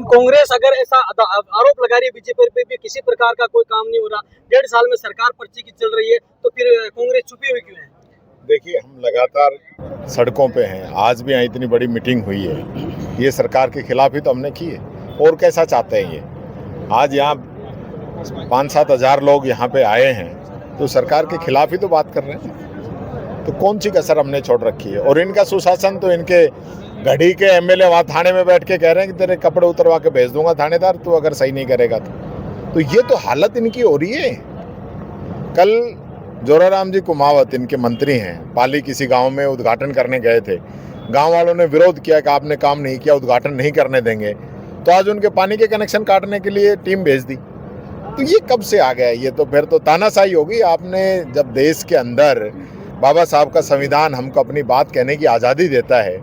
कांग्रेस अगर ऐसा आरोप लगा रही है बीजेपी पे भी किसी प्रकार का कोई काम नहीं हो रहा, 1.5 साल में सरकार पर्ची की चल रही है, तो फिर कांग्रेस छुपी हुई क्यों है? देखिए, हम लगातार सड़कों पे हैं। आज भी यहाँ इतनी बड़ी मीटिंग हुई है, ये सरकार के खिलाफ ही तो हमने की है। और कैसा चाहते हैं ये? आज यहाँ 5-7 हज़ार लोग यहाँ पे आए हैं, तो सरकार के खिलाफ ही तो बात कर रहे हैं। तो कौन सी कसर हमने छोड़ रखी है? और इनका सुशासन तो इनके गढ़ी के एमएलए वहाँ थाने में बैठ के कह रहे हैं कि तेरे कपड़े उतरवा के भेज दूंगा थानेदार, तू अगर सही नहीं करेगा तो ये तो हालत इनकी हो रही है। कल जोराराम जी कुमावत इनके मंत्री हैं, पाली किसी गांव में उद्घाटन करने गए थे। गांव वालों ने विरोध किया कि आपने काम नहीं किया, उद्घाटन नहीं करने देंगे, तो आज उनके पानी के कनेक्शन काटने के लिए टीम भेज दी। तो ये कब से आ गया? ये तो फिर तो तानाशाही होगी। आपने जब देश के अंदर बाबा साहब का संविधान हमको अपनी बात कहने की आज़ादी देता है,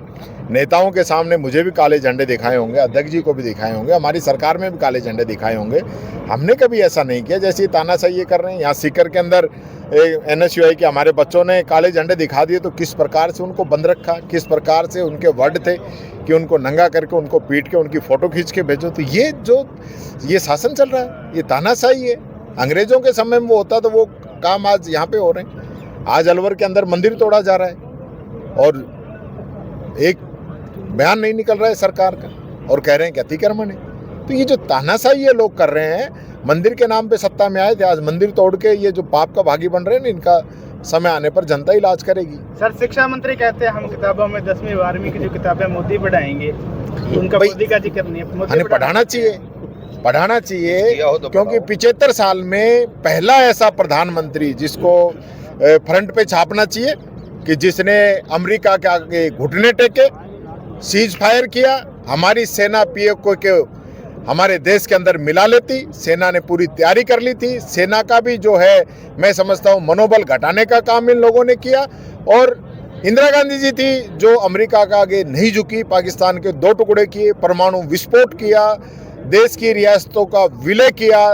नेताओं के सामने मुझे भी काले झंडे दिखाए होंगे, अध्यक्ष जी को भी दिखाए होंगे, हमारी सरकार में भी काले झंडे दिखाए होंगे, हमने कभी ऐसा नहीं किया जैसे तानाशाही ये कर रहे हैं। यहाँ सीकर के अंदर NSUI के हमारे बच्चों ने काले झंडे दिखा दिए, तो किस प्रकार से उनको बंद रखा, किस प्रकार से उनके वर्ड थे कि उनको नंगा करके, उनको पीट के, उनकी फ़ोटो खींच के भेजो। तो ये शासन चल रहा है, ये तानाशाही है। अंग्रेज़ों के समय में वो होता तो वो काम आज यहाँ पे हो रहे हैं। आज अलवर के अंदर मंदिर तोड़ा जा रहा है और एक बयान नहीं निकल रहा है सरकार का, और कह रहे हैं कि अतिक्रमण है। तो ये जो तानाशाही ये लोग कर रहे हैं, मंदिर के नाम पे सत्ता में आए थे, आज मंदिर तोड़ के ये जो पाप का भागी बन रहे हैं, इनका समय आने पर जनता इलाज करेगी। सर, शिक्षा मंत्री कहते हैं हम किताबों में 10वीं 12वीं की जो किताबें मोदी पढ़ाएंगे, उनका मोदी का जिक्र नहीं है। हमें पढ़ाना चाहिए, क्योंकि 75 साल में पहला ऐसा प्रधानमंत्री जिसको फ्रंट पे छापना चाहिए कि जिसने अमेरिका के आगे घुटने टेके, सीज फायर किया, हमारी सेना PFO के हमारे देश के अंदर मिला लेती। सेना ने पूरी तैयारी कर ली थी। सेना का भी जो है, मैं समझता हूँ, मनोबल घटाने का काम इन लोगों ने किया। और इंदिरा गांधी जी थी जो अमेरिका के आगे नहीं झुकी, पाकिस्तान के 2 टुकड़े किए, परमाणु विस्फोट किया, देश की रियासतों का विलय किया,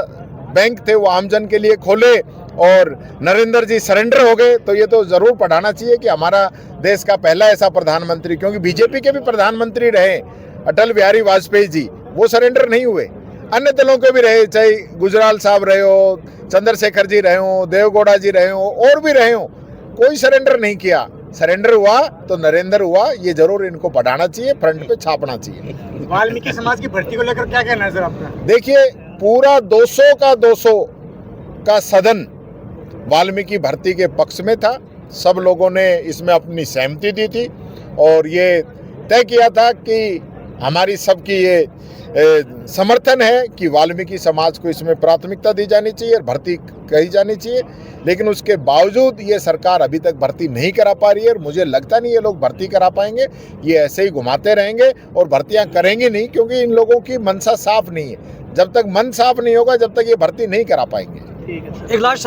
बैंक थे वो आमजन के लिए खोले, और नरेंद्र जी सरेंडर हो गए। तो ये तो ज़रूर पढ़ाना चाहिए कि हमारा देश का पहला ऐसा प्रधानमंत्री, क्योंकि बीजेपी के भी प्रधानमंत्री रहे अटल बिहारी वाजपेयी जी, वो सरेंडर नहीं हुए। अन्य दलों के भी रहे, चाहे गुजराल साहब रहे हो, चंद्रशेखर जी रहे हो, देवगौड़ा जी रहे हो, और भी रहे हो, कोई सरेंडर नहीं किया। सरेंडर हुआ तो नरेंद्र हुआ। ये जरूर इनको पढ़ाना चाहिए, फ्रंट पे छापना चाहिए। वाल्मीकि समाज की भर्ती को लेकर क्या कहना है सर आपका? देखिए, पूरा 200 का सदन वाल्मीकि भर्ती के पक्ष में था। सब लोगों ने इसमें अपनी सहमति दी थी और ये तय किया था कि हमारी सबकी ये समर्थन है कि वाल्मीकि समाज को इसमें प्राथमिकता दी जानी चाहिए और भर्ती करी जानी चाहिए। लेकिन उसके बावजूद ये सरकार अभी तक भर्ती नहीं करा पा रही है, और मुझे लगता नहीं ये लोग भर्ती करा पाएंगे। ये ऐसे ही घुमाते रहेंगे और भर्तियां करेंगे नहीं, क्योंकि इन लोगों की मनसा साफ नहीं है। जब तक मन साफ नहीं होगा, जब तक ये भर्ती नहीं करा पाएंगे। एक लास्ट